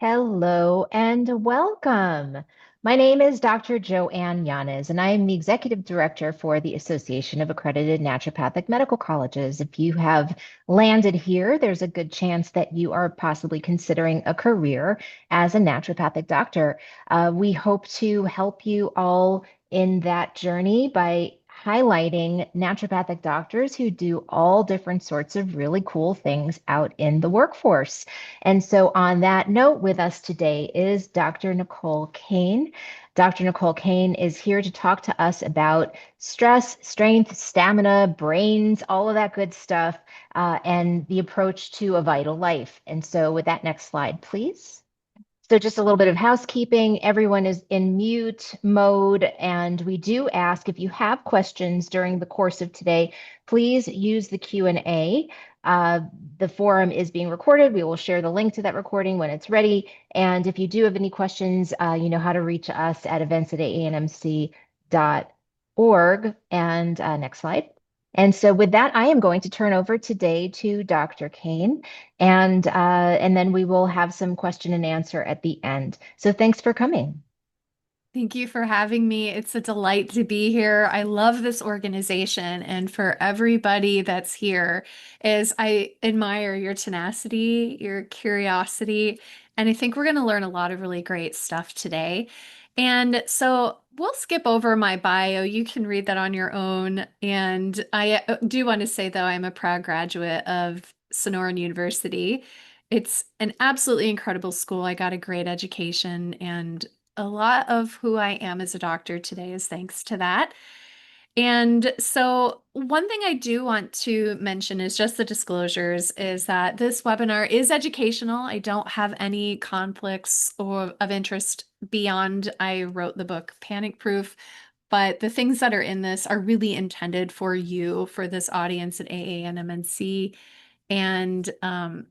Hello and welcome. My name is Dr. Joanne Yanez, and I am the Executive Director for the Association of Accredited Naturopathic Medical Colleges. If you have landed here, there's a good chance that you are possibly considering a career as a naturopathic doctor. We hope to help you all in that journey by highlighting naturopathic doctors who do all different sorts of really cool things out in the workforce. And so, on that note, with us today is Dr. Nicole Kane. Dr. Nicole Kane is here to talk to us about stress, strength, stamina, brains, all of that good stuff, and the approach to a vital life. And so, with that next slide, please. So just a little bit of housekeeping. Everyone is in mute mode, and we do ask if you have questions during the course of today, please use the Q&A. Uh, the forum is being recorded. We will share the link to that recording when it's ready. And if you do have any questions, you know how to reach us at events@anmc.org. And next slide. And so with that, I am going to turn over today to Dr. Kane, and then we will have some question and answer at the end. So thanks for coming. Thank you for having me. It's a delight to be here. I love this organization, and for everybody that's here, is I admire your tenacity, your curiosity, and I think we're going to learn a lot of really great stuff today. And so we'll skip over my bio. You can read that on your own. And I do want to say, though, I'm a proud graduate of Sonoran University. It's an absolutely incredible school. I got a great education, and a lot of who I am as a doctor today is thanks to that. And so, one thing I do want to mention is just the disclosures is that this webinar is educational. I don't have any conflicts or of interest beyond I wrote the book Panic Proof, but the things that are in this are really intended for you, for this audience at AANMNC. And I'm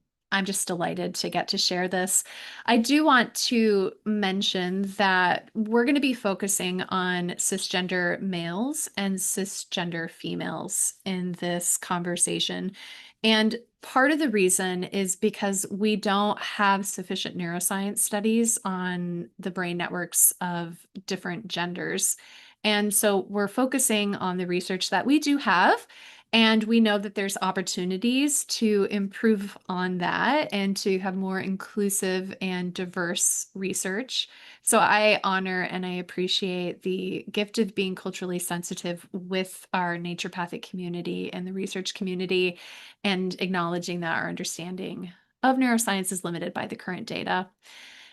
just delighted to get to share this. I do want to mention that we're going to be focusing on cisgender males and cisgender females in this conversation. And part of the reason is because we don't have sufficient neuroscience studies on the brain networks of different genders. And so we're focusing on the research that we do have, and we know that there's opportunities to improve on that and to have more inclusive and diverse research. So I honor and I appreciate the gift of being culturally sensitive with our naturopathic community and the research community, and acknowledging that our understanding of neuroscience is limited by the current data.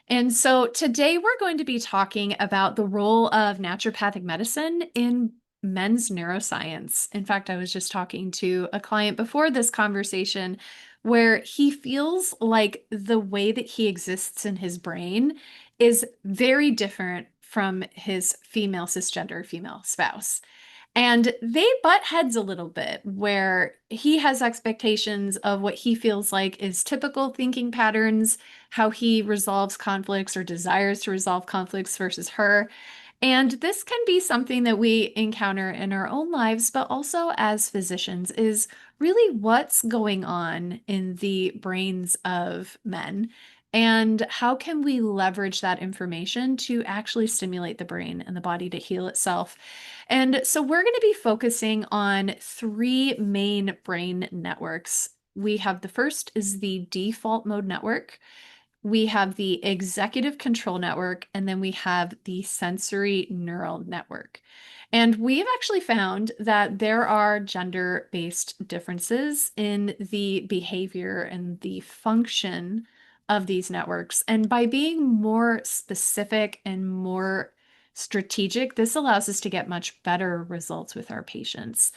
And so today we're going to be talking about the role of naturopathic medicine in men's neuroscience. In fact, I was just talking to a client before this conversation where he feels like the way that he exists in his brain is very different from his female cisgender female spouse. And they butt heads a little bit, where he has expectations of what he feels like is typical thinking patterns, how he resolves conflicts or desires to resolve conflicts versus her. And this can be something that we encounter in our own lives, but also as physicians, is really what's going on in the brains of men. And how can we leverage that information to actually stimulate the brain and the body to heal itself? And so we're going to be focusing on three main brain networks. We have the first is the default mode network. We have the executive control network, and then we have the sensory neural network. And we have actually found that there are gender-based differences in the behavior and the function of these networks. And by being more specific and more strategic, this allows us to get much better results with our patients.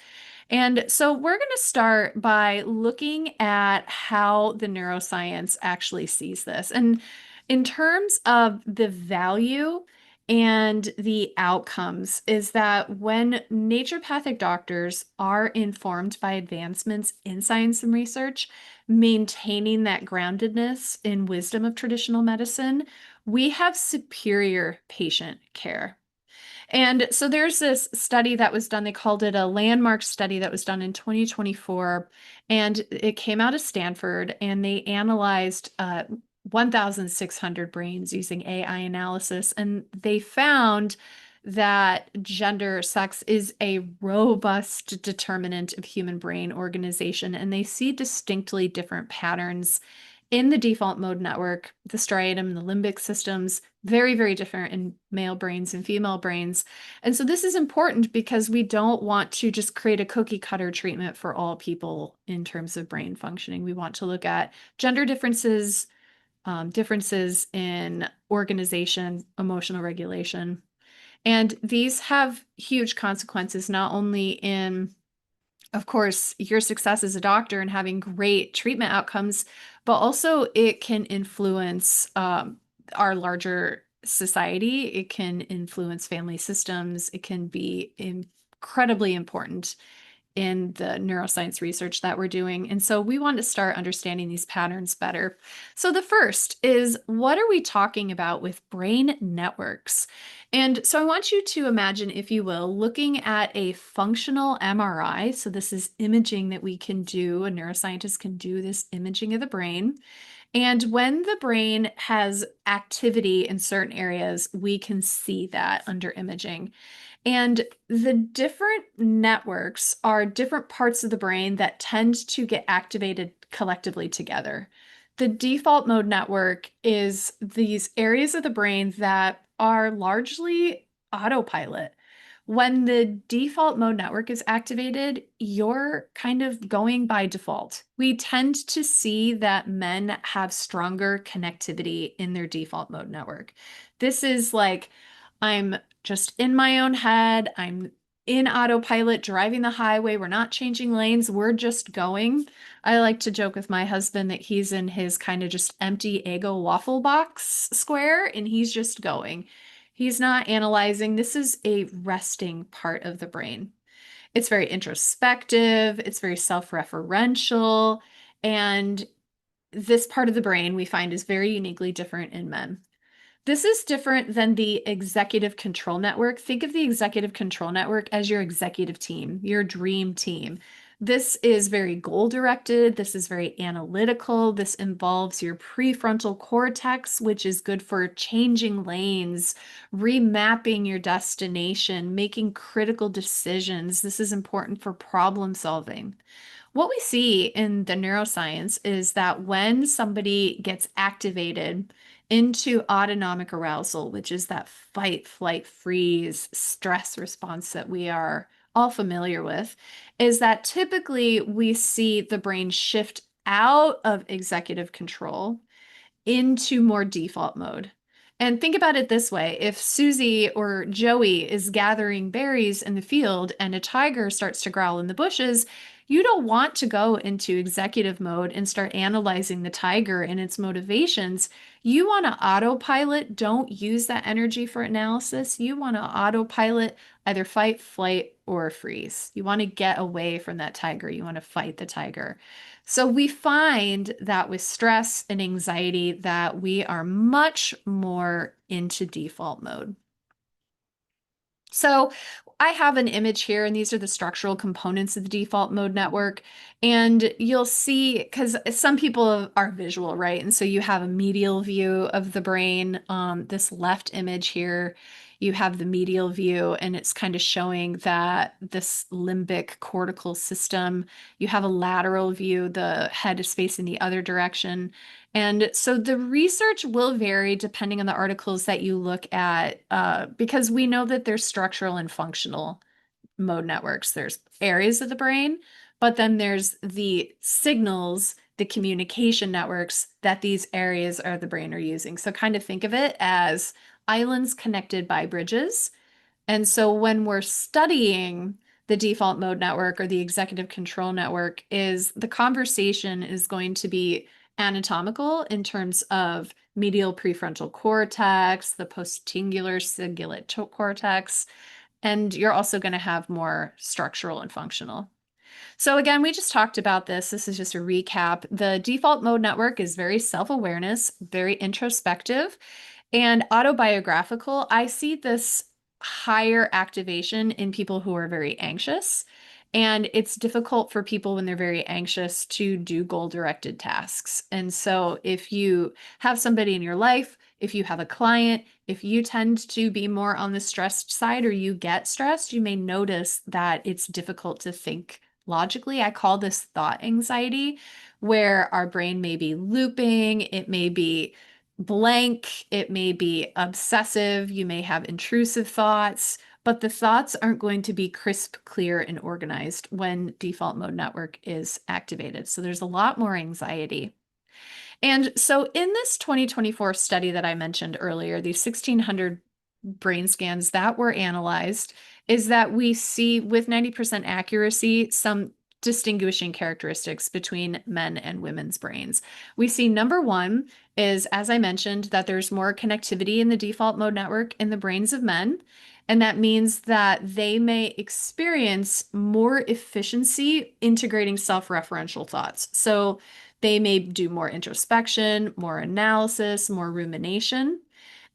And so we're going to start by looking at how the neuroscience actually sees this. And in terms of the value and the outcomes, is that when naturopathic doctors are informed by advancements in science and research, maintaining that groundedness in wisdom of traditional medicine, we have superior patient care. And so there's this study that was done, they called it a landmark study that was done in 2024, and it came out of Stanford, and they analyzed 1,600 brains using AI analysis, and they found that gender, sex is a robust determinant of human brain organization, and they see distinctly different patterns in the default mode network, the striatum and the limbic systems, very, very different in male brains and female brains. And so this is important because we don't want to just create a cookie cutter treatment for all people in terms of brain functioning. We want to look at gender differences, differences in organization, emotional regulation. And these have huge consequences, not only in, of course, your success as a doctor and having great treatment outcomes, but also it can influence our larger society. It can influence family systems. It can be incredibly important in the neuroscience research that we're doing. And so we want to start understanding these patterns better. So the first is, what are we talking about with brain networks? And so I want you to imagine, if you will, looking at a functional MRI. So this is imaging that we can do, a neuroscientist can do this imaging of the brain. And when the brain has activity in certain areas, we can see that under imaging. And the different networks are different parts of the brain that tend to get activated collectively together. The default mode network is these areas of the brain that are largely autopilot. When the default mode network is activated, you're kind of going by default. We tend to see that men have stronger connectivity in their default mode network. This is like, I'm just in my own head. I'm in autopilot, driving the highway. We're not changing lanes. We're just going. I like to joke with my husband that he's in his kind of just empty Eggo waffle box square and he's just going. He's not analyzing. This is a resting part of the brain. It's very introspective, it's very self-referential, and this part of the brain we find is very uniquely different in men. This is different than the executive control network. Think of the executive control network as your executive team, your dream team. This is very goal directed. This is very analytical. This involves your prefrontal cortex, which is good for changing lanes, remapping your destination, making critical decisions. This is important for problem solving. What we see in the neuroscience is that when somebody gets activated into autonomic arousal, which is that fight, flight, freeze, stress response that we are all familiar with, is that typically we see the brain shift out of executive control into more default mode. And think about it this way. If Susie or Joey is gathering berries in the field and a tiger starts to growl in the bushes, you don't want to go into executive mode and start analyzing the tiger and its motivations. You want to autopilot. Don't use that energy for analysis. You want to autopilot either fight, flight, or freeze. You want to get away from that tiger. You want to fight the tiger. So we find that with stress and anxiety that we are much more into default mode. So I have an image here, and these are the structural components of the default mode network. And you'll see, because some people are visual, right? And so you have a medial view of the brain. This left image here, you have the medial view, and it's kind of showing that this limbic cortical system. You have a lateral view, the head is facing the other direction. And so the research will vary depending on the articles that you look at, because we know that there's structural and functional mode networks. There's areas of the brain, but then there's the signals, the communication networks that these areas of the brain are using. So kind of think of it as islands connected by bridges. And so when we're studying the default mode network or the executive control network, is the conversation is going to be anatomical in terms of medial prefrontal cortex, the postingular cingulate cortex, and you're also going to have more structural and functional. So again, we just talked about this. This is just a recap. The default mode network is very self-awareness, very introspective, and autobiographical. I see this higher activation in people who are very anxious. And it's difficult for people when they're very anxious to do goal-directed tasks. And so if you have somebody in your life, if you have a client, if you tend to be more on the stressed side or you get stressed, you may notice that it's difficult to think logically. I call this thought anxiety, where our brain may be looping, it may be blank, it may be obsessive, you may have intrusive thoughts, but the thoughts aren't going to be crisp, clear, and organized when default mode network is activated. So there's a lot more anxiety. And so in this 2024 study that I mentioned earlier, these 1,600 brain scans that were analyzed, is that we see with 90% accuracy some distinguishing characteristics between men and women's brains. We see number one is, as I mentioned, that there's more connectivity in the default mode network in the brains of men. And that means that they may experience more efficiency integrating self-referential thoughts. So they may do more introspection, more analysis, more rumination.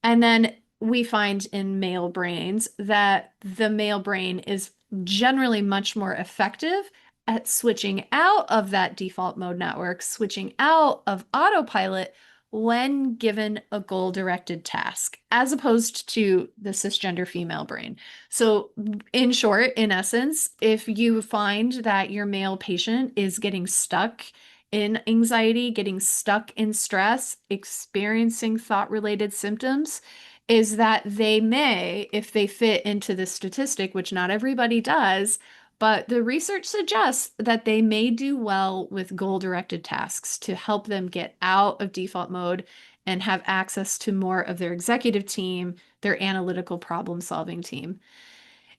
And then we find in male brains that the male brain is generally much more effective at switching out of that default mode network, switching out of autopilot when given a goal-directed task, as opposed to the cisgender female brain. So, in short, in essence, if you find that your male patient is getting stuck in anxiety, getting stuck in stress, experiencing thought-related symptoms, is that they may, if they fit into the statistic, which not everybody does, but the research suggests that they may do well with goal-directed tasks to help them get out of default mode and have access to more of their executive team, their analytical problem-solving team.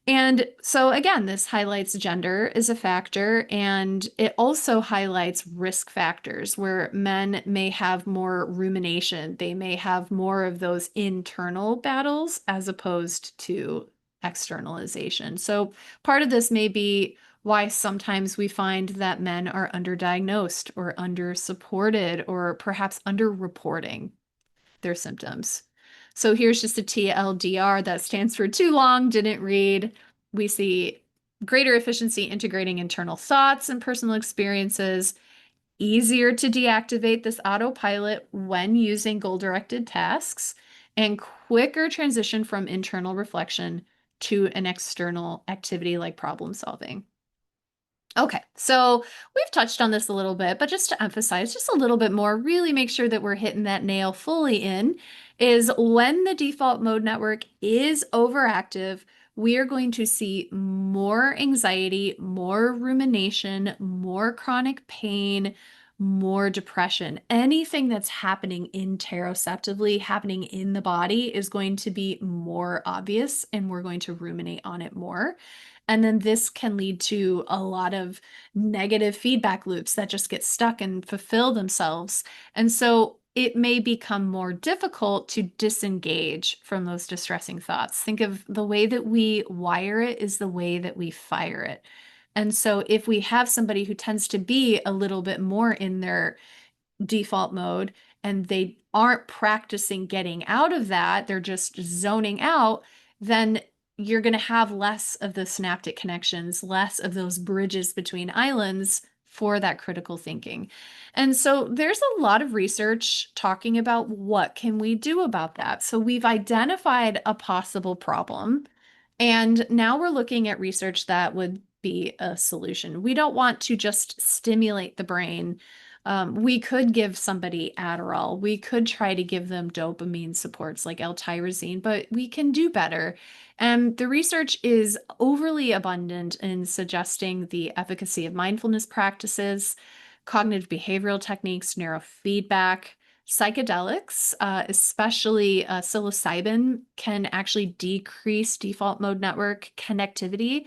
And so, again, this highlights gender as a factor, and it also highlights risk factors where men may have more rumination. They may have more of those internal battles as opposed to externalization. So, part of this may be why sometimes we find that men are underdiagnosed or undersupported or perhaps underreporting their symptoms. So here's just a TLDR that stands for too long, didn't read. We see greater efficiency integrating internal thoughts and personal experiences, easier to deactivate this autopilot when using goal-directed tasks, and quicker transition from internal reflection to an external activity like problem solving. Okay, so we've touched on this a little bit, but just to emphasize just a little bit more, really make sure that we're hitting that nail fully in, is when the default mode network is overactive, we are going to see more anxiety, more rumination, more chronic pain, more depression. Anything that's happening interoceptively, happening in the body, is going to be more obvious, and we're going to ruminate on it more. And then this can lead to a lot of negative feedback loops that just get stuck and fulfill themselves. And so it may become more difficult to disengage from those distressing thoughts. Think of the way that we wire it is the way that we fire it. And so if we have somebody who tends to be a little bit more in their default mode and they aren't practicing getting out of that, they're just zoning out, then you're going to have less of the synaptic connections, less of those bridges between islands for that critical thinking. And so there's a lot of research talking about what can we do about that. So we've identified a possible problem, and now we're looking at research that would be a solution. We don't want to just stimulate the brain. We could give somebody Adderall. We could try to give them dopamine supports like L-tyrosine, but we can do better. And the research is overly abundant in suggesting the efficacy of mindfulness practices, cognitive behavioral techniques, neurofeedback, psychedelics, especially psilocybin, can actually decrease default mode network connectivity,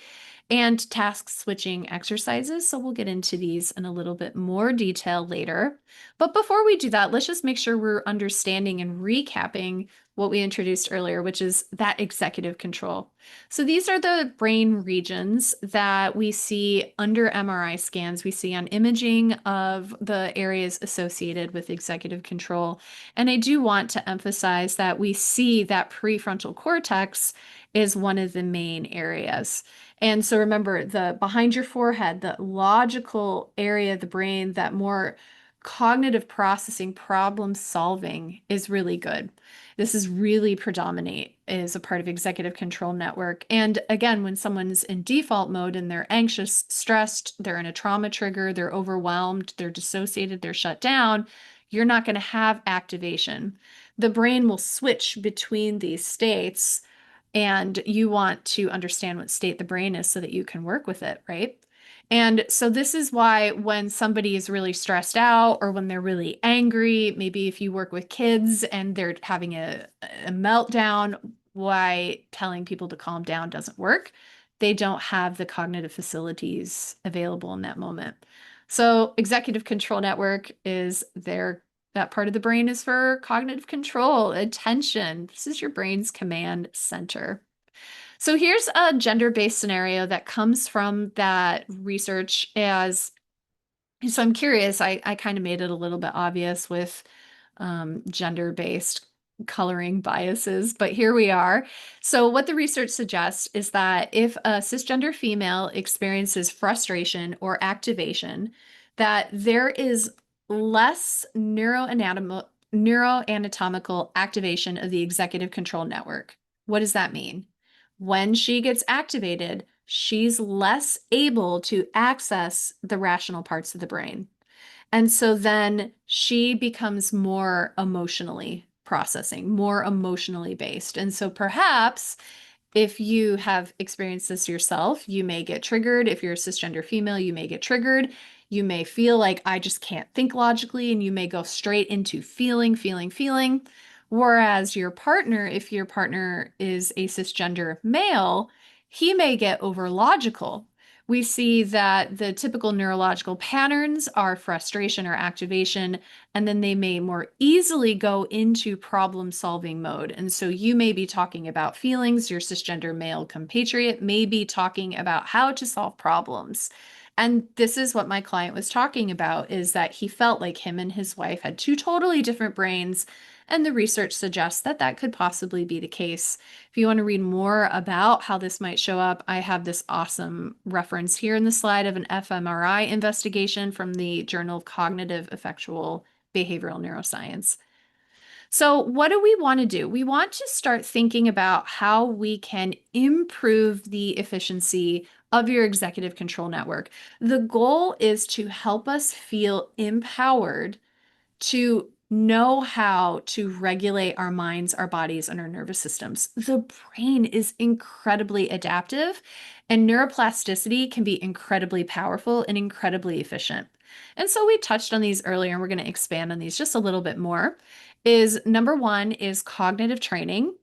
and task switching exercises. So we'll get into these in a little bit more detail later. But before we do that, let's just make sure we're understanding and recapping what we introduced earlier, which is that executive control. So these are the brain regions that we see under MRI scans. We see on imaging of the areas associated with executive control. And I do want to emphasize that we see that prefrontal cortex is one of the main areas. And so remember, the behind your forehead, the logical area of the brain, that more cognitive processing, problem solving is really good. This is really predominate as a part of executive control network. And again, when someone's in default mode and they're anxious, stressed, they're in a trauma trigger, they're overwhelmed, they're dissociated, they're shut down, you're not going to have activation. The brain will switch between these states, and you want to understand what state the brain is so that you can work with it, right? And so this is why when somebody is really stressed out or when they're really angry, maybe if you work with kids and they're having a meltdown, why telling people to calm down doesn't work. They don't have the cognitive facilities available in that moment. So executive control network is there. That part of the brain is for cognitive control, attention. This is your brain's command center. So here's a gender-based scenario that comes from that research as, so I'm curious, I kind of made it a little bit obvious with gender-based coloring biases, but here we are. So what the research suggests is that if a cisgender female experiences frustration or activation, that there is less neuroanatomical activation of the executive control network. What does that mean? When she gets activated, she's less able to access the rational parts of the brain. And so then she becomes more emotionally processing, more emotionally based. And so perhaps if you have experienced this yourself, you may get triggered. If you're a cisgender female, you may get triggered. You may feel like I just can't think logically, and you may go straight into feeling, feeling, feeling. Whereas your partner, if your partner is a cisgender male, he may get over logical. We see that the typical neurological patterns are frustration or activation, and then they may more easily go into problem solving mode. And so you may be talking about feelings, your cisgender male compatriot may be talking about how to solve problems. And this is what my client was talking about, is that he felt like him and his wife had two totally different brains, and the research suggests that that could possibly be the case. If you want to read more about how this might show up, I have this awesome reference here in the slide of an fMRI investigation from the Journal of Cognitive Affectual Behavioral Neuroscience. So what do we want to do? We want to start thinking about how we can improve the efficiency of your executive control network. The goal is to help us feel empowered to know how to regulate our minds, our bodies, and our nervous systems. The brain is incredibly adaptive, and neuroplasticity can be incredibly powerful and incredibly efficient. And so we touched on these earlier, and we're going to expand on these just a little bit more. Is number one is cognitive training.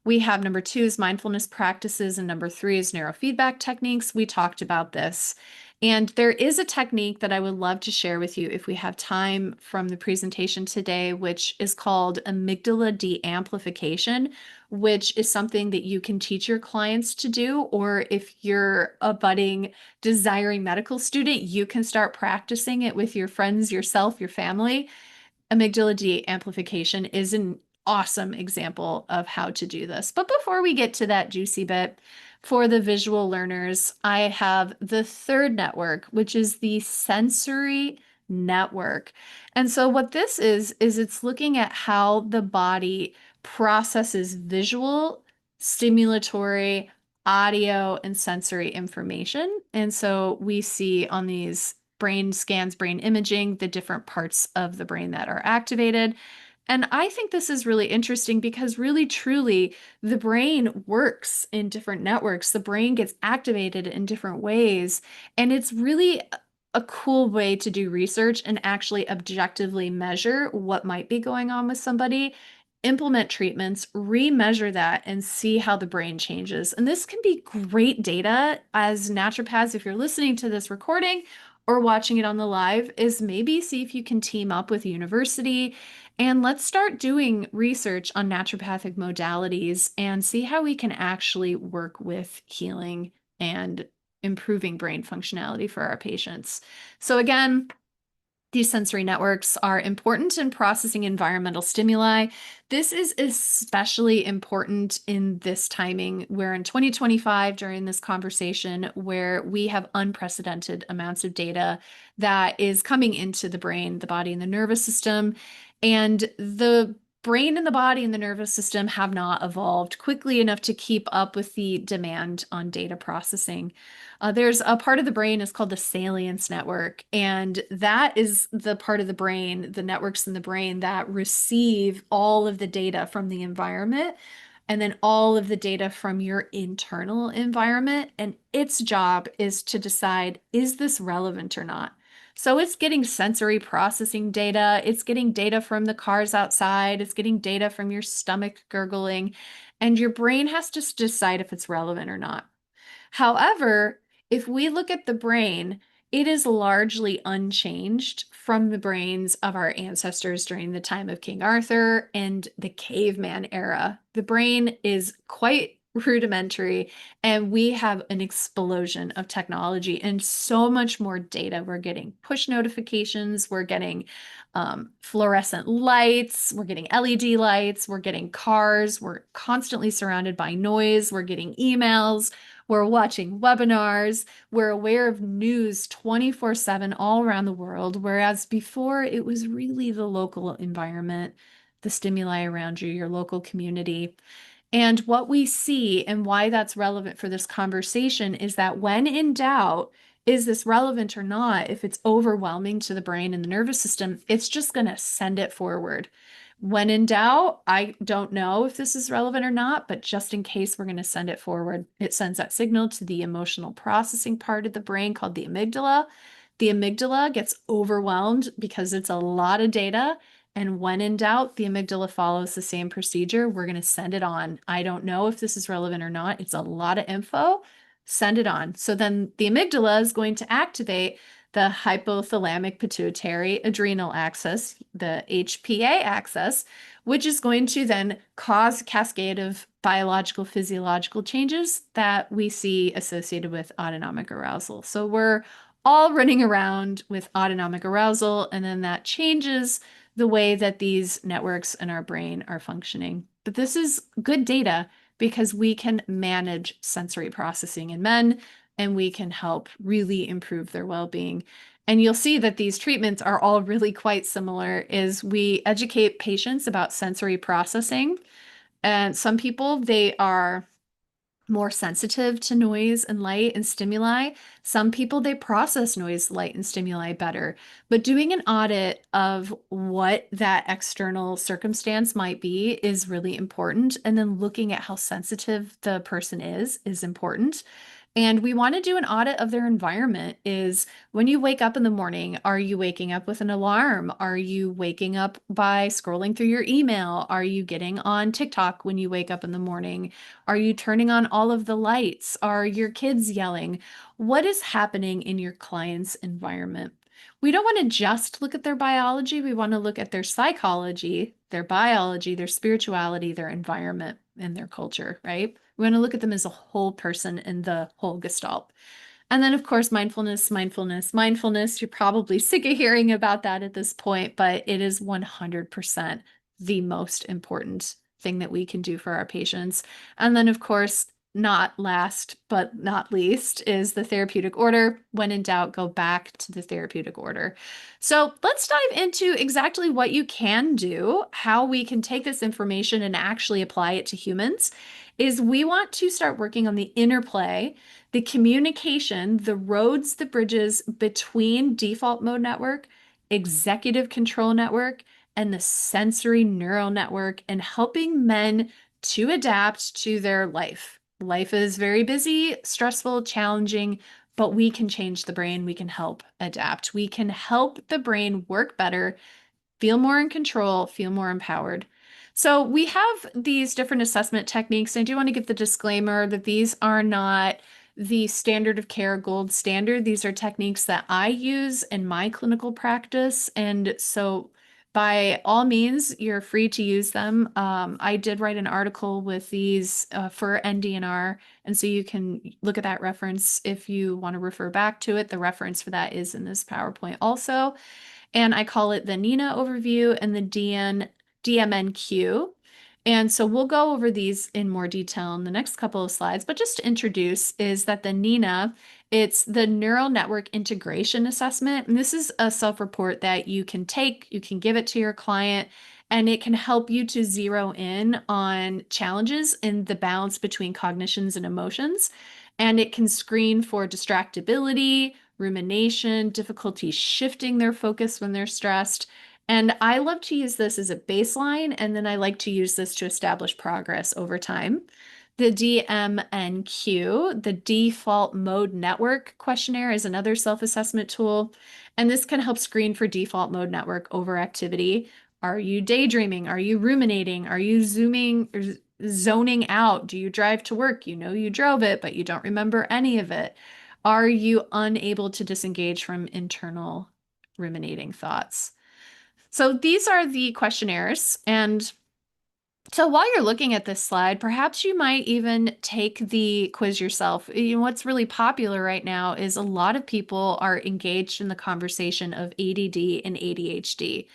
We have number two is mindfulness practices, and number three is neurofeedback techniques. We talked about this. And there is a technique that I would love to share with you if we have time from the presentation today, which is called amygdala de-amplification, which is something that you can teach your clients to do. Or if you're a budding, desiring medical student, you can start practicing it with your friends, yourself, your family. Amygdala de-amplification is an awesome example of how to do this. But before we get to that juicy bit, for the visual learners, I have the third network, which is the sensory network. And so what this is it's looking at how the body processes visual, stimulatory, audio, and sensory information. And so we see on these brain scans, brain imaging, the different parts of the brain that are activated. And I think this is really interesting because really, truly, the brain works in different networks. The brain gets activated in different ways. And it's really a cool way to do research and actually objectively measure what might be going on with somebody, implement treatments, remeasure that, and see how the brain changes. And this can be great data as naturopaths. If you're listening to this recording or watching it on the live, is maybe see if you can team up with university And let's start doing research on naturopathic modalities and see how we can actually work with healing and improving brain functionality for our patients. So, again, these sensory networks are important in processing environmental stimuli. This is especially important in this timing. We're in 2025 during this conversation where we have unprecedented amounts of data that is coming into the brain, the body, and the nervous system. And the brain and the body and the nervous system have not evolved quickly enough to keep up with the demand on data processing. There's a part of the brain is called the salience network, and that is the part of the brain, the networks in the brain that receive all of the data from the environment and then all of the data from your internal environment. And its job is to decide, is this relevant or not? So it's getting sensory processing data, it's getting data from the cars outside, it's getting data from your stomach gurgling, and your brain has to decide if it's relevant or not. However, if we look at the brain, it is largely unchanged from the brains of our ancestors during the time of King Arthur and the caveman era. The brain is quite rudimentary, and we have an explosion of technology and so much more data. We're getting push notifications, we're getting fluorescent lights, we're getting LED lights, we're getting cars, we're constantly surrounded by noise, we're getting emails. We're watching webinars. We're aware of news 24/7 all around the world, whereas before it was really the local environment, the stimuli around you, your local community. And what we see and why that's relevant for this conversation is that when in doubt, is this relevant or not? If it's overwhelming to the brain and the nervous system, it's just going to send it forward. When in doubt, I don't know if this is relevant or not, but just in case, we're going to send it forward. It sends that signal to the emotional processing part of the brain called the amygdala. The amygdala gets overwhelmed because it's a lot of data. And when in doubt, the amygdala follows the same procedure. We're going to send it on. I don't know if this is relevant or not. It's a lot of info. Send it on. So then the amygdala is going to activate the hypothalamic pituitary adrenal axis, the HPA axis, which is going to then cause a cascade of biological, physiological changes that we see associated with autonomic arousal. So we're all running around with autonomic arousal, and then that changes the way that these networks in our brain are functioning. But this is good data because we can manage sensory processing in men and we can help really improve their well-being. And you'll see that these treatments are all really quite similar is we educate patients about sensory processing. And some people, they are more sensitive to noise and light and stimuli. Some people, they process noise, light, and stimuli better. But doing an audit of what that external circumstance might be is really important. And then looking at how sensitive the person is important. And we want to do an audit of their environment is when you wake up in the morning, are you waking up with an alarm? Are you waking up by scrolling through your email? Are you getting on TikTok when you wake up in the morning? Are you turning on all of the lights? Are your kids yelling? What is happening in your client's environment? We don't want to just look at their biology. We want to look at their psychology, their biology, their spirituality, their environment, and their culture, right? We want to look at them as a whole person in the whole gestalt. And then, of course, mindfulness, mindfulness, mindfulness. You're probably sick of hearing about that at this point, but it is 100% the most important thing that we can do for our patients. And then, of course, not last but not least is the therapeutic order. When in doubt, go back to the therapeutic order. So let's dive into exactly what you can do, how we can take this information and actually apply it to humans. Is we want to start working on the interplay, the communication, the roads, the bridges between default mode network, executive control network, and the sensory neural network, and helping men to adapt to their life. Life is very busy, stressful, challenging, but we can change the brain. We can help adapt. We can help the brain work better, feel more in control, feel more empowered. So we have these different assessment techniques. I do want to give the disclaimer that these are not the standard of care gold standard. These are techniques that I use in my clinical practice. And so by all means, you're free to use them. I did write an article with these for NDNR, and so you can look at that reference if you want to refer back to it. The reference for that is in this PowerPoint also. And I call it the NINA overview and the DMNQ. And so we'll go over these in more detail in the next couple of slides, but just to introduce is that the NINA, it's the Neural Network Integration Assessment. And this is a self-report that you can take, you can give it to your client, and it can help you to zero in on challenges in the balance between cognitions and emotions. And it can screen for distractibility, rumination, difficulty shifting their focus when they're stressed. And I love to use this as a baseline, and then I like to use this to establish progress over time. The DMNQ, the Default Mode Network Questionnaire, is another self-assessment tool, and this can help screen for default mode network overactivity. Are you daydreaming? Are you ruminating? Are you zooming or zoning out? Do you drive to work? You know you drove it, but you don't remember any of it. Are you unable to disengage from internal ruminating thoughts? So these are the questionnaires. And so while you're looking at this slide, perhaps you might even take the quiz yourself. You know, what's really popular right now is a lot of people are engaged in the conversation of ADD and ADHD.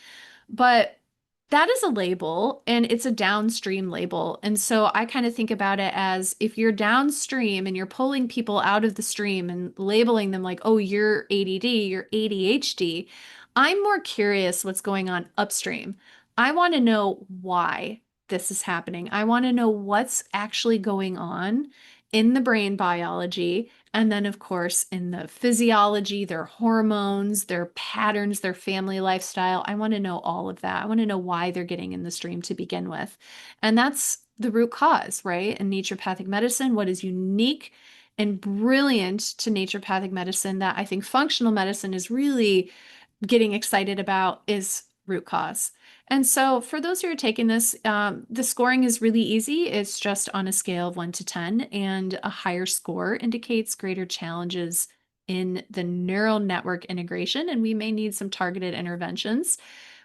But that is a label and it's a downstream label. And so I kind of think about it as if you're downstream and you're pulling people out of the stream and labeling them like, oh, you're ADD, you're ADHD. I'm more curious what's going on upstream. I want to know why this is happening. I want to know what's actually going on in the brain biology. And then, of course, in the physiology, their hormones, their patterns, their family lifestyle. I want to know all of that. I want to know why they're getting in the stream to begin with. And that's the root cause, right? In naturopathic medicine, what is unique and brilliant to naturopathic medicine that I think functional medicine is really getting excited about is root cause. And so for those who are taking this, the scoring is really easy. It's just on a scale of 1 to 10, and a higher score indicates greater challenges in the neural network integration, and we may need some targeted interventions.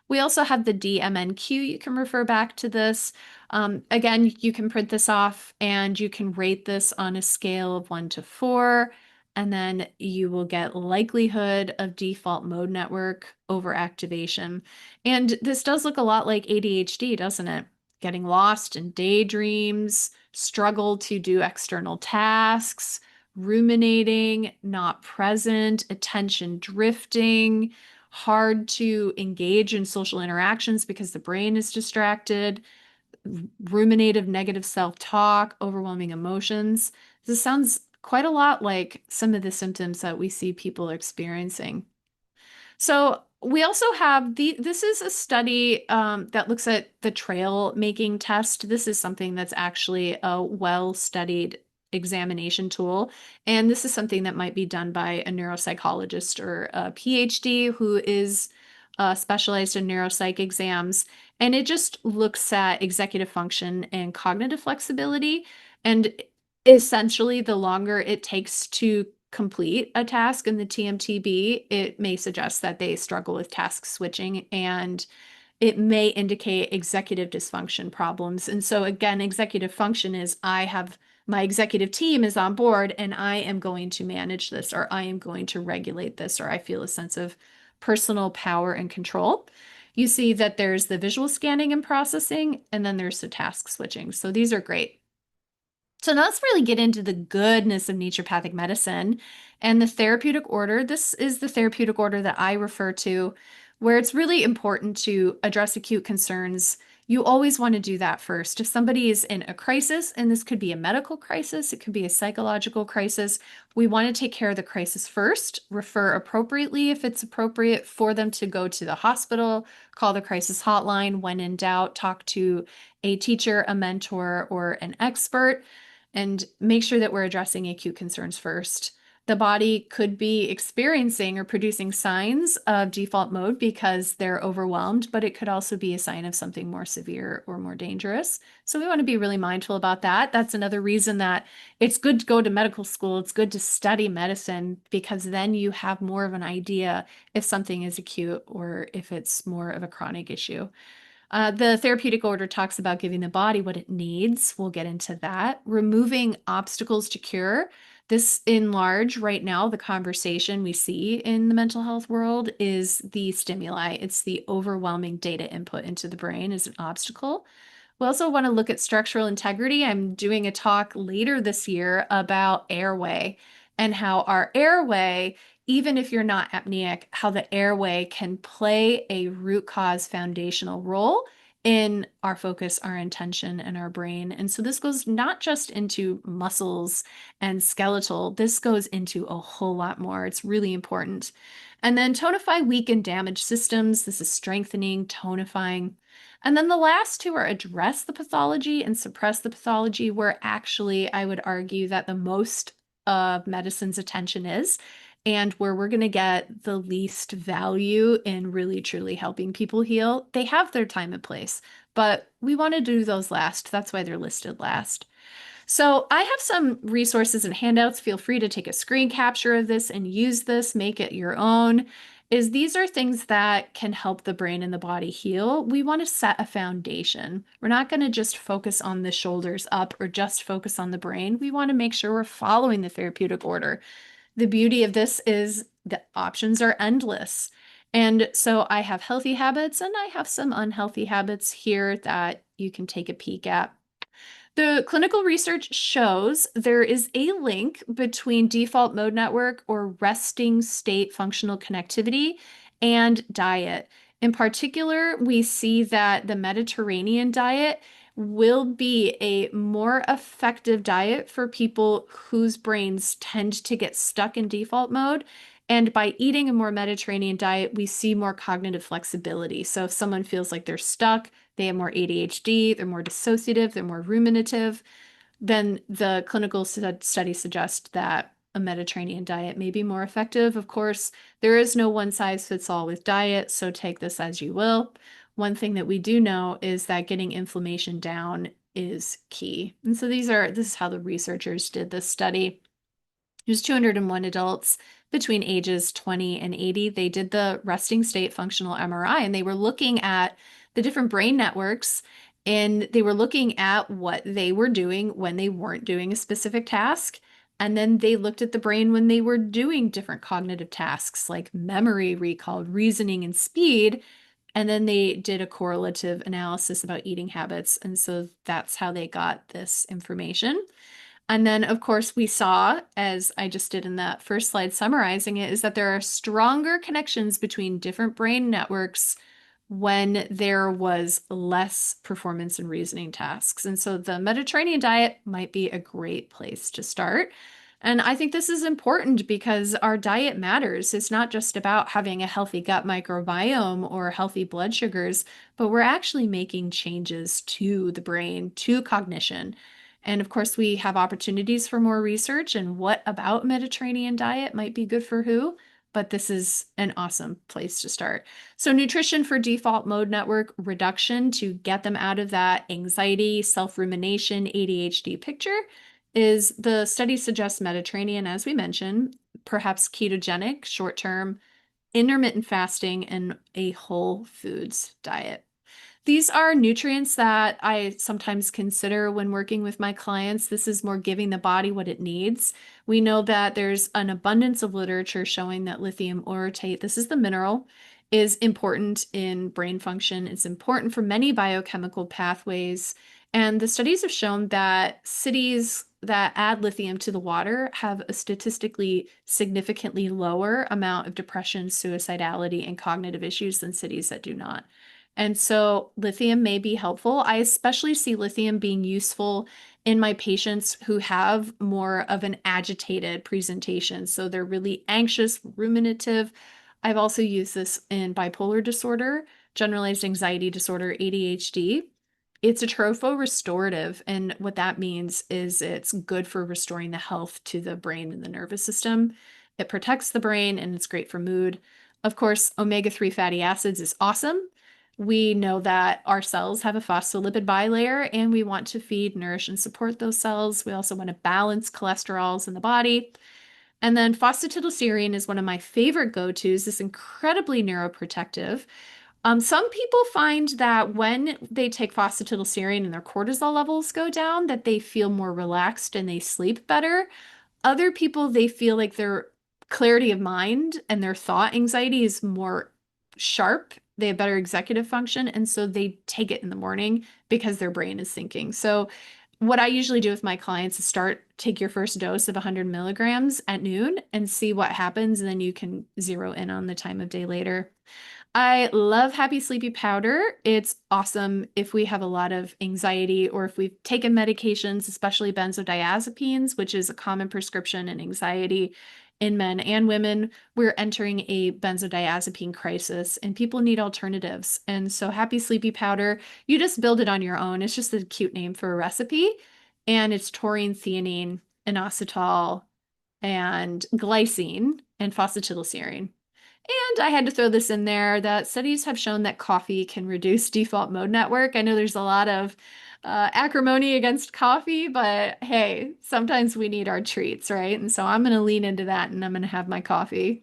We also have the DMNQ. You can refer back to this. Again, you can print this off and you can rate this on a scale of 1 to 4. And then you will get likelihood of default mode network overactivation. And this does look a lot like ADHD, doesn't it? Getting lost in daydreams, struggle to do external tasks, ruminating, not present, attention drifting, hard to engage in social interactions because the brain is distracted, ruminative negative self-talk, overwhelming emotions. This sounds quite a lot like some of the symptoms that we see people experiencing. So we also have this is a study that looks at the trail making test. This is something that's actually a well-studied examination tool. And this is something that might be done by a neuropsychologist or a PhD who is specialized in neuropsych exams. And it just looks at executive function and cognitive flexibility. And essentially, the longer it takes to complete a task in the TMTB, it may suggest that they struggle with task switching, and it may indicate executive dysfunction problems. And so again, executive function is my executive team is on board and I am going to manage this, or I am going to regulate this, or I feel a sense of personal power and control. You see that there's the visual scanning and processing, and then there's the task switching. So these are great. So now let's really get into the goodness of naturopathic medicine and the therapeutic order. This is the therapeutic order that I refer to, where it's really important to address acute concerns. You always want to do that first. If somebody is in a crisis, and this could be a medical crisis, it could be a psychological crisis, we want to take care of the crisis first, refer appropriately if it's appropriate for them to go to the hospital, call the crisis hotline. When in doubt, talk to a teacher, a mentor, or an expert, and make sure that we're addressing acute concerns first. the body could be experiencing or producing signs of default mode because they're overwhelmed, but it could also be a sign of something more severe or more dangerous. So we want to be really mindful about that. That's another reason that it's good to go to medical school. It's good to study medicine because then you have more of an idea if something is acute or if it's more of a chronic issue. The therapeutic order talks about giving the body what it needs. We'll get into that. Removing obstacles to cure. This, in large, right now, the conversation we see in the mental health world is the stimuli. It's the overwhelming data input into the brain is an obstacle. We also want to look at structural integrity. I'm doing a talk later this year about airway and how our airway, even if you're not apneic, how the airway can play a root cause foundational role in our focus, our intention, and our brain. And so this goes not just into muscles and skeletal, this goes into a whole lot more. It's really important. And then tonify weak and damaged systems. This is strengthening, tonifying. And then the last two are address the pathology and suppress the pathology, where actually I would argue that the most of medicine's attention is, and where we're going to get the least value in really truly helping people heal. They have their time and place, but we want to do those last. That's why they're listed last. So I have some resources and handouts. Feel free to take a screen capture of this and use this, make it your own. These are things that can help the brain and the body heal. We want to set a foundation. We're not going to just focus on the shoulders up or just focus on the brain. We want to make sure we're following the therapeutic order. The beauty of this is the options are endless. And so I have healthy habits and I have some unhealthy habits here that you can take a peek at. The clinical research shows there is a link between default mode network or resting state functional connectivity and diet. In particular, we see that the Mediterranean diet will be a more effective diet for people whose brains tend to get stuck in default mode. And by eating a more Mediterranean diet, we see more cognitive flexibility. So if someone feels like they're stuck, they have more ADHD, they're more dissociative, they're more ruminative, then the clinical studies suggest that a Mediterranean diet may be more effective. Of course, there is no one size fits all with diet, so take this as you will. One thing that we do know is that getting inflammation down is key. And so this is how the researchers did this study. There's 201 adults between ages 20 and 80. They did the resting state functional MRI, and they were looking at the different brain networks, and they were looking at what they were doing when they weren't doing a specific task. And then they looked at the brain when they were doing different cognitive tasks like memory, recall, reasoning, and speed. And then they did a correlative analysis about eating habits. And so that's how they got this information. And then, of course, we saw, as I just did in that first slide summarizing it, is that there are stronger connections between different brain networks when there was less performance and reasoning tasks. And so the Mediterranean diet might be a great place to start. And I think this is important because our diet matters. It's not just about having a healthy gut microbiome or healthy blood sugars, but we're actually making changes to the brain, to cognition. And of course, we have opportunities for more research and what about Mediterranean diet might be good for who, but this is an awesome place to start. So nutrition for default mode network reduction to get them out of that anxiety, self-rumination, ADHD picture is the study suggests Mediterranean, as we mentioned, perhaps ketogenic, short-term, intermittent fasting, and a whole foods diet. These are nutrients that I sometimes consider when working with my clients. This is more giving the body what it needs. We know that there's an abundance of literature showing that lithium orotate, this is the mineral, is important in brain function. It's important for many biochemical pathways. And the studies have shown that cities that add lithium to the water have a statistically significantly lower amount of depression, suicidality, and cognitive issues than cities that do not. And so lithium may be helpful. I especially see lithium being useful in my patients who have more of an agitated presentation. So they're really anxious, ruminative. I've also used this in bipolar disorder, generalized anxiety disorder, ADHD. It's a tropho-restorative, and what that means is it's good for restoring the health to the brain and the nervous system. It protects the brain and it's great for mood. Of course, omega-3 fatty acids is awesome. We know that our cells have a phospholipid bilayer, and we want to feed, nourish, and support those cells. We also want to balance cholesterols in the body. And then phosphatidylserine is one of my favorite go-tos. It's incredibly neuroprotective. Some people find that when they take phosphatidylserine and their cortisol levels go down, that they feel more relaxed and they sleep better. Other people, they feel like their clarity of mind and their thought anxiety is more sharp. They have better executive function, and so they take it in the morning because their brain is thinking. So, what I usually do with my clients is take your first dose of 100 milligrams at noon and see what happens, and then you can zero in on the time of day later. I love Happy Sleepy Powder. It's awesome if we have a lot of anxiety or if we've taken medications, especially benzodiazepines, which is a common prescription in anxiety in men and women. We're entering a benzodiazepine crisis and people need alternatives. And so Happy Sleepy Powder, you just build it on your own. It's just a cute name for a recipe. And it's taurine, theanine, inositol, and glycine and phosphatidylserine. And I had to throw this in there that studies have shown that coffee can reduce default mode network. I know there's a lot of acrimony against coffee, but hey, sometimes we need our treats, right? And so I'm going to lean into that and I'm going to have my coffee.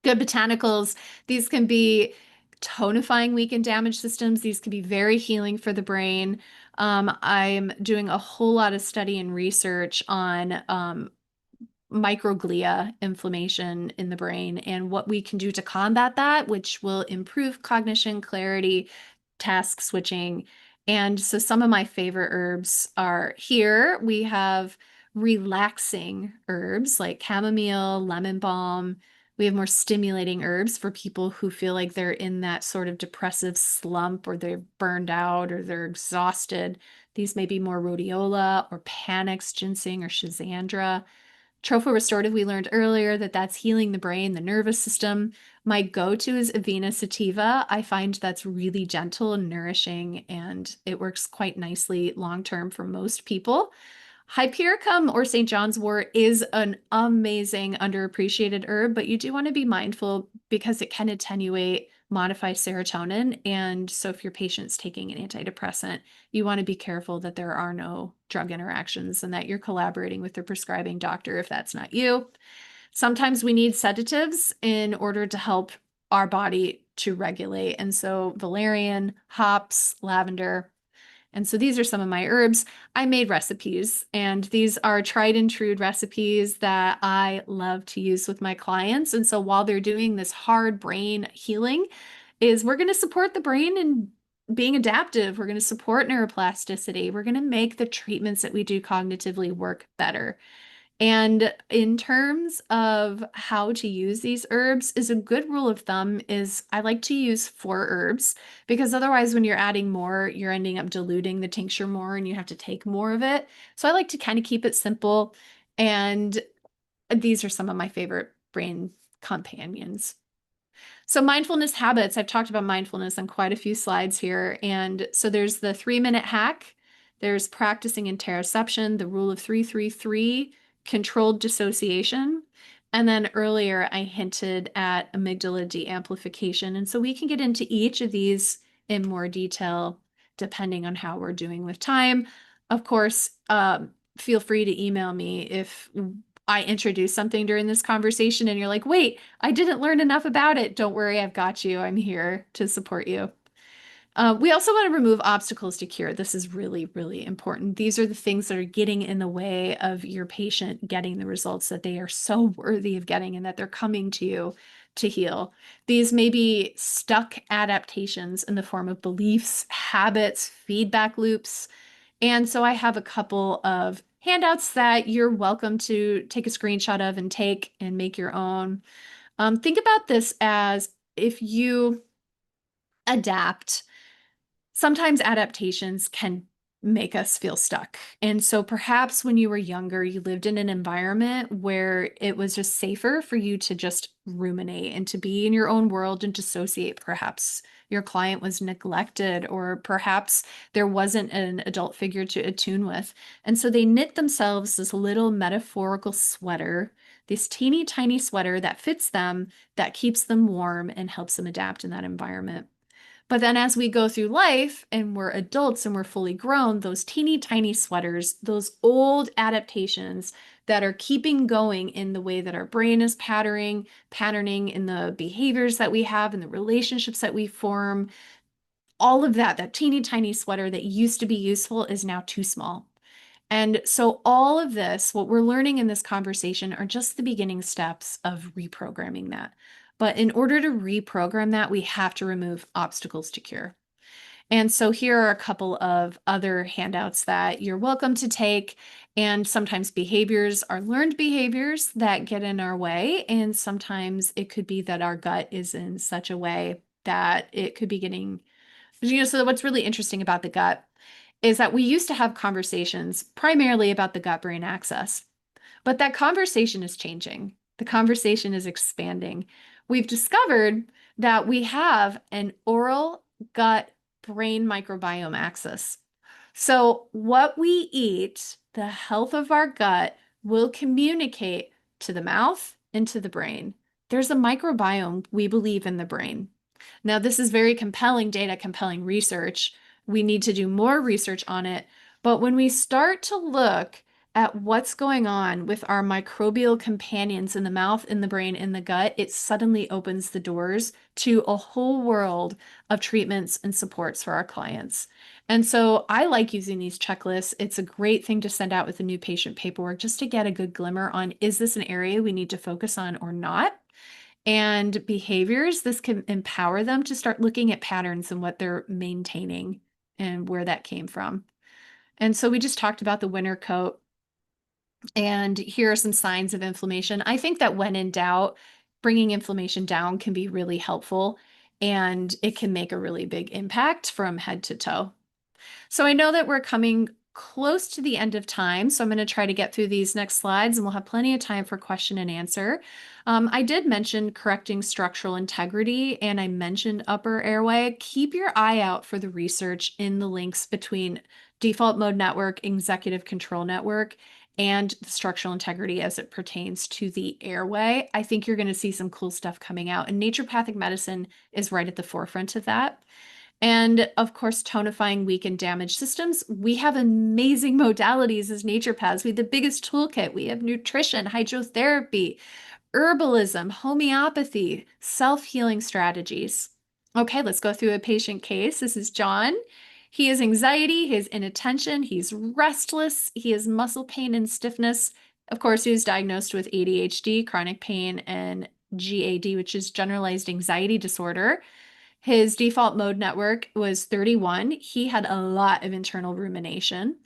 Good botanicals, these can be tonifying weakened damaged systems. These can be very healing for the brain. I'm doing a whole lot of study and research on microglia inflammation in the brain and what we can do to combat that, which will improve cognition, clarity, task switching. And so some of my favorite herbs are here. We have relaxing herbs like chamomile, lemon balm. We have more stimulating herbs for people who feel like they're in that sort of depressive slump or they're burned out or they're exhausted. These may be more rhodiola or panax ginseng or schizandra. Tropho-restorative, we learned earlier that that's healing the brain, the nervous system. My go-to is Avena sativa. I find that's really gentle and nourishing, and it works quite nicely long-term for most people. Hypericum or St. John's wort is an amazing underappreciated herb, but you do want to be mindful because it can attenuate, modify serotonin. And so if your patient's taking an antidepressant, you want to be careful that there are no drug interactions and that you're collaborating with the prescribing doctor if that's not you. Sometimes we need sedatives in order to help our body to regulate. And so valerian, hops, lavender, and so these are some of my herbs. I made recipes, and these are tried and true recipes that I love to use with my clients. And so while they're doing this hard brain healing, is we're going to support the brain and being adaptive. We're going to support neuroplasticity. We're going to make the treatments that we do cognitively work better. And in terms of how to use these herbs, is a good rule of thumb is I like to use 4 herbs because otherwise when you're adding more, you're ending up diluting the tincture more and you have to take more of it. So I like to kind of keep it simple. And these are some of my favorite brain companions. So mindfulness habits, I've talked about mindfulness on quite a few slides here. And so there's the 3-minute hack, there's practicing interoception, the rule of 333, controlled dissociation. And then earlier I hinted at amygdala deamplification. And so we can get into each of these in more detail depending on how we're doing with time. Of course, feel free to email me if I introduce something during this conversation and you're like, wait, I didn't learn enough about it. Don't worry, I've got you. I'm here to support you. We also want to remove obstacles to cure. This is really, really important. These are the things that are getting in the way of your patient getting the results that they are so worthy of getting and that they're coming to you to heal. These may be stuck adaptations in the form of beliefs, habits, feedback loops. And so I have a couple of handouts that you're welcome to take a screenshot of and take and make your own. Think about this as if you adapt, sometimes adaptations can make us feel stuck. And so perhaps when you were younger, you lived in an environment where it was just safer for you to just ruminate and to be in your own world and dissociate. Perhaps your client was neglected, or perhaps there wasn't an adult figure to attune with. And so they knit themselves this little metaphorical sweater, this teeny tiny sweater that fits them, that keeps them warm and helps them adapt in that environment. But then as we go through life and we're adults and we're fully grown, those teeny tiny sweaters, those old adaptations that are keeping going in the way that our brain is patterning in the behaviors that we have and the relationships that we form, all of that, that teeny tiny sweater that used to be useful is now too small. And so all of this, what we're learning in this conversation are just the beginning steps of reprogramming that. But in order to reprogram that, we have to remove obstacles to cure. And so here are a couple of other handouts that you're welcome to take. And sometimes behaviors are learned behaviors that get in our way. And sometimes it could be that our gut is in such a way that it could be getting, so what's really interesting about the gut is that we used to have conversations primarily about the gut-brain axis, but that conversation is changing. The conversation is expanding. We've discovered that we have an oral gut-brain microbiome axis. So what we eat, the health of our gut, will communicate to the mouth and to the brain. There's a microbiome, we believe, in the brain. Now, this is very compelling data, compelling research. We need to do more research on it. But when we start to look at what's going on with our microbial companions in the mouth, in the brain, in the gut, it suddenly opens the doors to a whole world of treatments and supports for our clients. And so I like using these checklists. It's a great thing to send out with the new patient paperwork just to get a good glimmer on, is this an area we need to focus on or not? And behaviors, this can empower them to start looking at patterns and what they're maintaining and where that came from. And so we just talked about the winter coat, and here are some signs of inflammation. I think that when in doubt, bringing inflammation down can be really helpful, and it can make a really big impact from head to toe. So I know that we're coming close to the end of time, so I'm going to try to get through these next slides, and we'll have plenty of time for question and answer. I did mention correcting structural integrity, and I mentioned upper airway. Keep your eye out for the research in the links between default mode network, executive control network, and the structural integrity as it pertains to the airway. I think you're going to see some cool stuff coming out, and naturopathic medicine is right at the forefront of that. And of course, tonifying weak and damaged systems. We have amazing modalities as naturopaths. We have the biggest toolkit. We have nutrition, hydrotherapy, herbalism, homeopathy, self-healing strategies. Okay, let's go through a patient case. This is John. He has anxiety, he has inattention, he's restless, he has muscle pain and stiffness. Of course, he was diagnosed with ADHD, chronic pain, and GAD, which is generalized anxiety disorder. His default mode network was 31. He had a lot of internal rumination,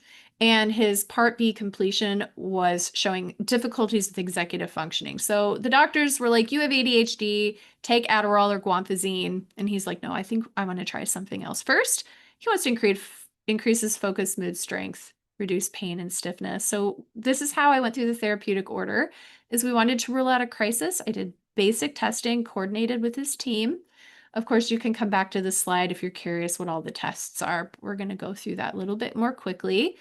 and his Part B completion was showing difficulties with executive functioning. So the doctors were like, you have ADHD, take Adderall or Guanfazine. And he's like, no, I think I want to try something else. First, he wants to increase his focus, mood strength, reduce pain and stiffness. So this is how I went through the therapeutic order, is we wanted to rule out a crisis. I did basic testing coordinated with his team. Of course, you can come back to this slide if you're curious what all the tests are. We're going to go through that a little bit more quickly.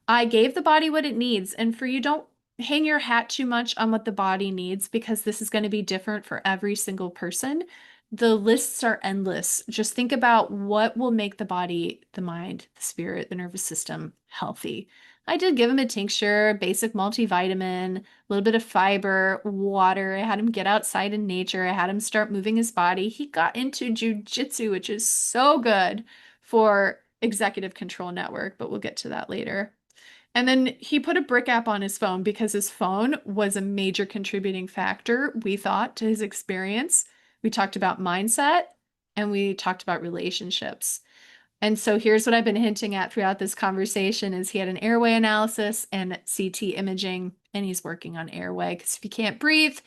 I gave the body what it needs. And for you, don't hang your hat too much on what the body needs, because this is going to be different for every single person. The lists are endless. Just think about what will make the body, the mind, the spirit, the nervous system healthy. I did give him a tincture, basic multivitamin, a little bit of fiber, water. I had him get outside in nature. I had him start moving his body. He got into jujitsu, which is so good for executive control network, but we'll get to that later. And then he put a brick app on his phone because his phone was a major contributing factor, we thought, to his experience. We talked about mindset and we talked about relationships. And so here's what I've been hinting at throughout this conversation is he had an airway analysis and CT imaging, and he's working on airway, because if you can't breathe,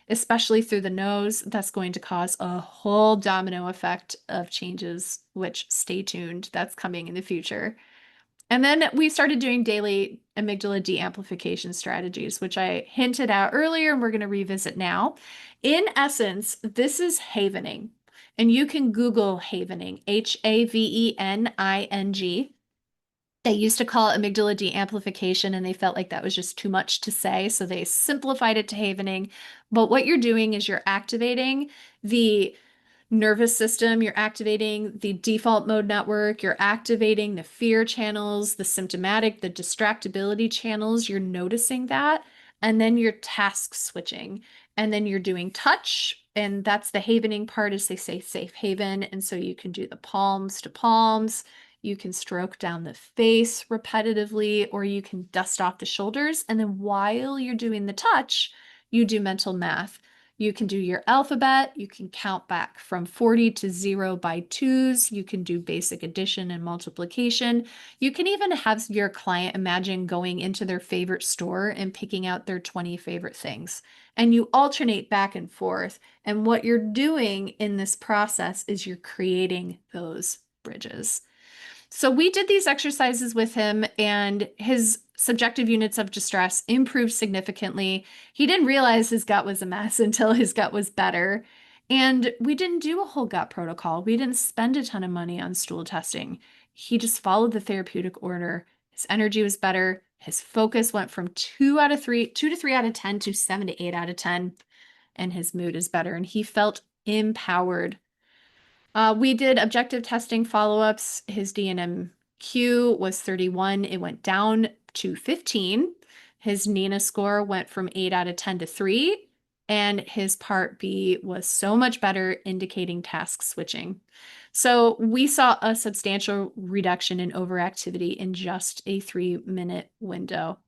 especially through the nose, that's going to cause a whole domino effect of changes, which, stay tuned, that's coming in the future. And then we started doing daily amygdala de-amplification strategies, which I hinted at earlier and we're going to revisit now. In essence, this is havening. And you can Google havening, Havening. They used to call it amygdala de-amplification, and they felt like that was just too much to say, so they simplified it to havening. But what you're doing is you're activating the nervous system, you're activating the default mode network, you're activating the fear channels, the symptomatic, the distractibility channels, you're noticing that, and then you're task switching, and then you're doing touch, and that's the havening part, as they say safe haven, and so you can do the palms to palms, you can stroke down the face repetitively, or you can dust off the shoulders, and then while you're doing the touch, you do mental math. You can do your alphabet. You can count back from 40 to 0 by twos. You can do basic addition and multiplication. You can even have your client imagine going into their favorite store and picking out their 20 favorite things. And you alternate back and forth. And what you're doing in this process is you're creating those bridges. So we did these exercises with him, and his subjective units of distress improved significantly. He didn't realize his gut was a mess until his gut was better. And we didn't do a whole gut protocol. We didn't spend a ton of money on stool testing. He just followed the therapeutic order. His energy was better. His focus went from 2 to 3 out of 10 to 7 to 8 out of 10. And his mood is better. And he felt empowered. We did objective testing follow-ups. His DNMQ was 31. It went down to 15. His NINA score went from 8 out of 10 to 3. And his Part B was so much better, indicating task switching. So we saw a substantial reduction in overactivity in just a 3-minute window.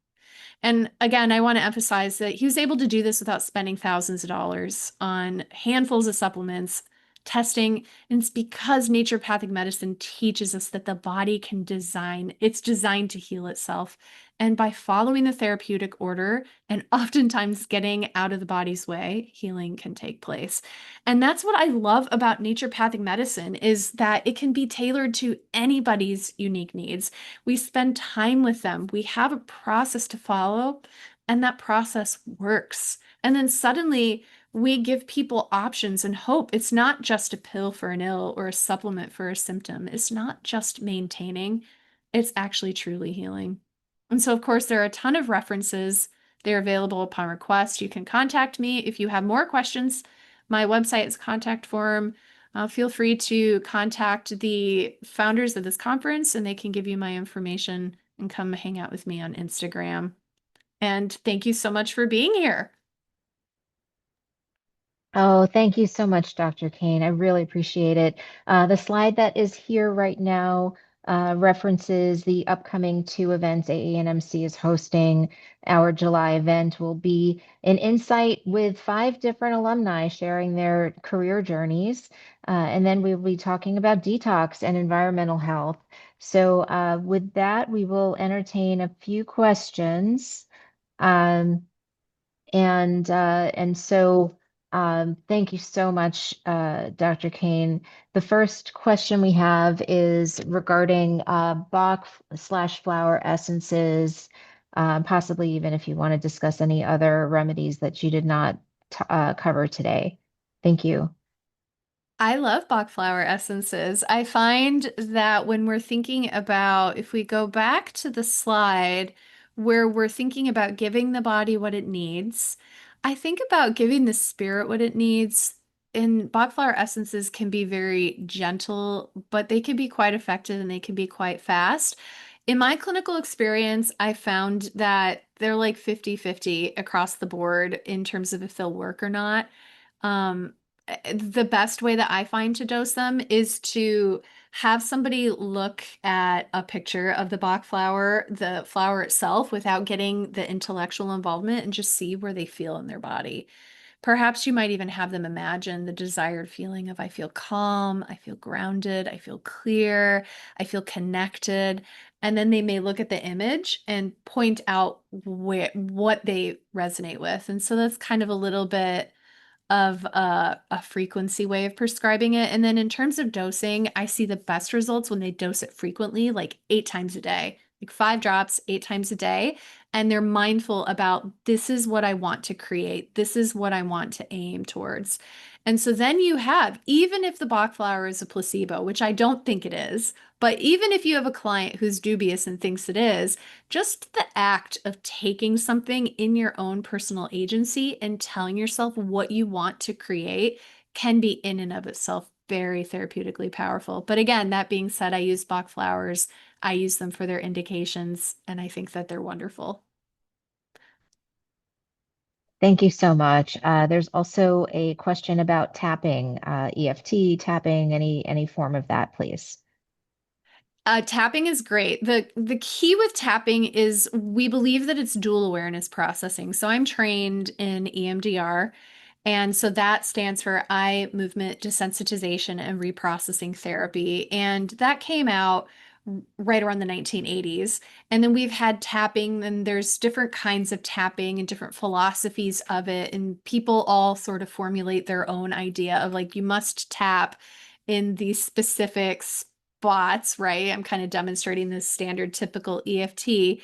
And again, I want to emphasize that he was able to do this without spending thousands of dollars on handfuls of supplements, testing. And it's because naturopathic medicine teaches us that the body can design, it's designed to heal itself. And by following the therapeutic order and oftentimes getting out of the body's way, healing can take place. And that's what I love about naturopathic medicine, is that it can be tailored to anybody's unique needs. We spend time with them. We have a process to follow, and that process works. And then suddenly we give people options and hope. It's not just a pill for an ill or a supplement for a symptom. It's not just maintaining, it's actually truly healing. And so, of course, there are a ton of references. They're available upon request. You can contact me if you have more questions. My website is contact form. Feel free to contact the founders of this conference, and they can give you my information and come hang out with me on Instagram. And thank you so much for being here. Oh, thank you so much, Dr. Kane. I really appreciate it. The slide that is here right now references the upcoming 2 events AANMC is hosting. Our July event will be an insight with 5 different alumni sharing their career journeys. And then we will be talking about detox and environmental health. So with that, we will entertain a few questions. Um, and so thank you so much, Dr. Kane. The first question we have is regarding Bach/flower essences, possibly even if you want to discuss any other remedies that you did not cover today. Thank you. I love Bach flower essences. I find that when we're thinking about, if we go back to the slide where we're thinking about giving the body what it needs, I think about giving the spirit what it needs. And Bach flower essences can be very gentle, but they can be quite effective and they can be quite fast. In my clinical experience, I found that they're like 50-50 across the board in terms of if they'll work or not. Um, the best way that I find to dose them is to have somebody look at a picture of the Bach flower, the flower itself, without getting the intellectual involvement, and just see where they feel in their body. Perhaps you might even have them imagine the desired feeling of I feel calm, I feel grounded, I feel clear, I feel connected. And then they may look at the image and point out what they resonate with. And so that's kind of a little bit of a frequency way of prescribing it. And then in terms of dosing, I see the best results when they dose it frequently, like 8 times a day. like 5 drops 8 times a day. And they're mindful about this is what I want to create. This is what I want to aim towards. And so then you have, even if the Bach flower is a placebo, which I don't think it is, but even if you have a client who's dubious and thinks it is, just the act of taking something in your own personal agency and telling yourself what you want to create can be in and of itself very therapeutically powerful. But again, that being said, I use Bach flowers. I use them for their indications, and I think that they're wonderful. Thank you so much. There's also a question about tapping, EFT, tapping, any form of that, please. Tapping is great. The key with tapping is we believe that it's dual awareness processing. So I'm trained in EMDR, and so that stands for eye movement desensitization and reprocessing therapy. And that came out right around the 1980s. And then we've had tapping, and there's different kinds of tapping and different philosophies of it. And people all sort of formulate their own idea of like, you must tap in these specific spots, right? I'm kind of demonstrating this standard typical EFT.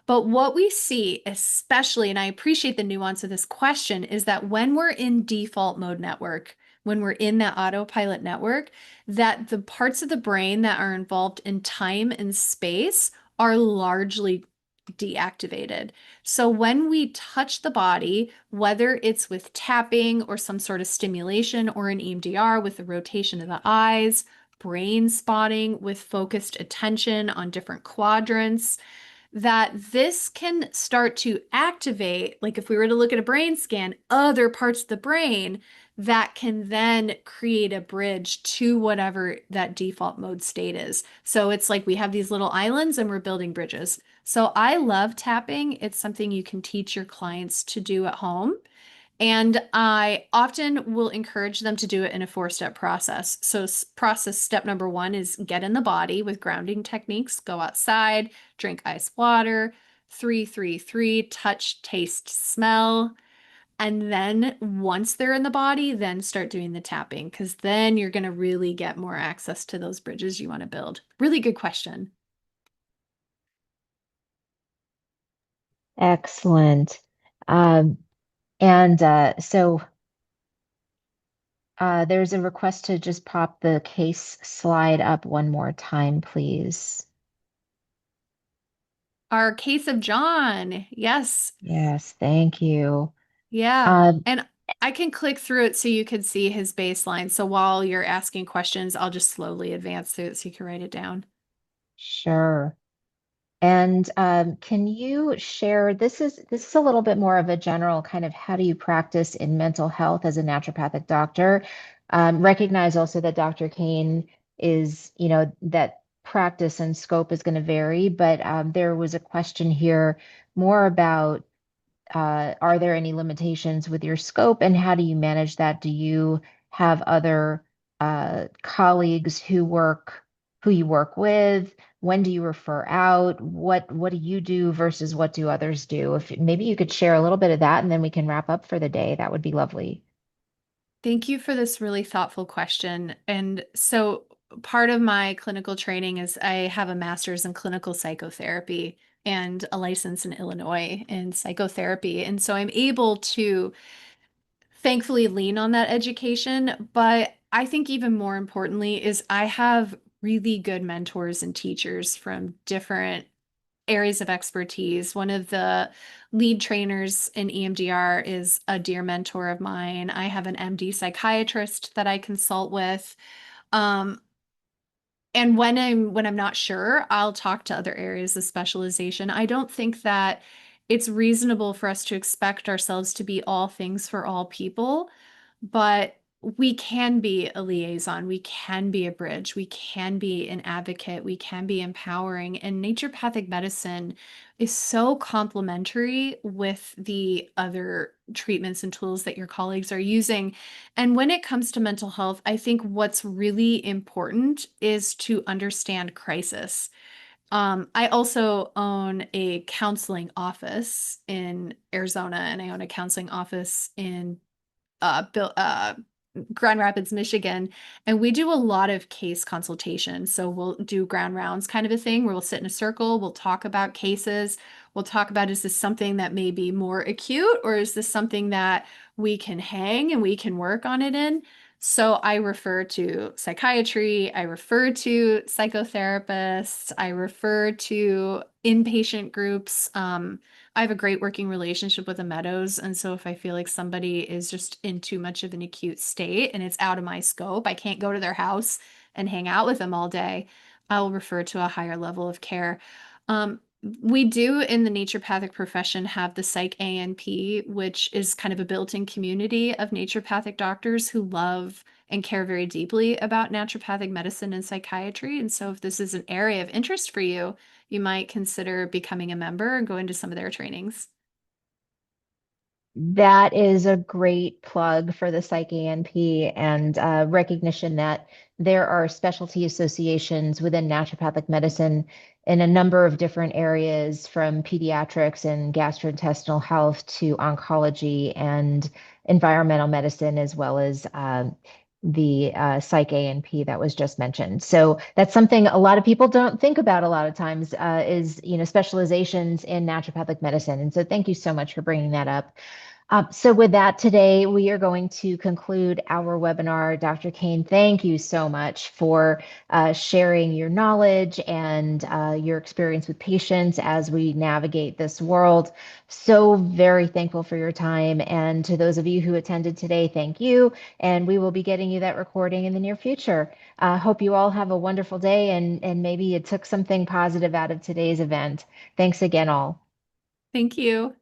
But what we see, especially, and I appreciate the nuance of this question, is that when we're in default mode network, when we're in that autopilot network, that the parts of the brain that are involved in time and space are largely deactivated. So when we touch the body, whether it's with tapping or some sort of stimulation or an EMDR with the rotation of the eyes, brain spotting with focused attention on different quadrants, that this can start to activate, like if we were to look at a brain scan, other parts of the brain that can then create a bridge to whatever that default mode state is. So it's like we have these little islands and we're building bridges. So I love tapping. It's something you can teach your clients to do at home. And I often will encourage them to do it in a 4 step process. So, process step number one is get in the body with grounding techniques, go outside, drink ice water, 3, 3, 3, touch, taste, smell. And then once they're in the body, then start doing the tapping, because then you're going to really get more access to those bridges you want to build. Really good question. Excellent. Um, and so there's a request to just pop the case slide up one more time, please. Our case of John. Yes. Yes, thank you. Yeah. Um, And I can click through it so you can see his baseline. So while you're asking questions, I'll just slowly advance through it so you can write it down. sure. And can you share, this is a little bit more of a general kind of how do you practice in mental health as a naturopathic doctor? Recognize also that Dr. Kane is, that practice and scope is going to vary, but there was a question here more about are there any limitations with your scope and how do you manage that? Do you have other colleagues who you work with? When do you refer out? What do you do versus what do others do? If maybe you could share a little bit of that and then we can wrap up for the day, that would be lovely. Thank you for this really thoughtful question. And so part of my clinical training is I have a master's in clinical psychotherapy and a license in Illinois in psychotherapy. And so I'm able to thankfully lean on that education. But I think even more importantly is I have really good mentors and teachers from different areas of expertise. One of the lead trainers in EMDR is a dear mentor of mine. I have an MD psychiatrist that I consult with. Um, and when I'm not sure, I'll talk to other areas of specialization. I don't think that it's reasonable for us to expect ourselves to be all things for all people, but we can be a liaison, we can be a bridge, we can be an advocate, we can be empowering. And naturopathic medicine is so complementary with the other treatments and tools that your colleagues are using. And when it comes to mental health, I think what's really important is to understand crisis. I also own a counseling office in Arizona, and I own a counseling office in Grand Rapids, Michigan, and we do a lot of case consultation. So we'll do ground rounds kind of a thing where we'll sit in a circle, we'll talk about cases, we'll talk about is this something that may be more acute or is this something that we can hang and we can work on it in? So I refer to psychiatry, I refer to psychotherapists, I refer to inpatient groups. I have a great working relationship with the Meadows. And so if I feel like somebody is just in too much of an acute state and it's out of my scope, I can't go to their house and hang out with them all day, I'll refer to a higher level of care. Um, we do in the naturopathic profession have the Psych A&P, which is kind of a built-in community of naturopathic doctors who love and care very deeply about naturopathic medicine and psychiatry. And so if this is an area of interest for you, you might consider becoming a member and going to some of their trainings. That is a great plug for the Psych ANP and recognition that there are specialty associations within naturopathic medicine in a number of different areas, from pediatrics and gastrointestinal health to oncology and environmental medicine, as well as the Psych ANP that was just mentioned. So that's something a lot of people don't think about a lot of times, is, specializations in naturopathic medicine. And so thank you so much for bringing that up. So with that, today we are going to conclude our webinar. Dr. Kane, thank you so much for sharing your knowledge and your experience with patients as we navigate this world. So very thankful for your time. And to those of you who attended today, thank you. And we will be getting you that recording in the near future. Hope you all have a wonderful day, and maybe you took something positive out of today's event. Thanks again, all. Thank you.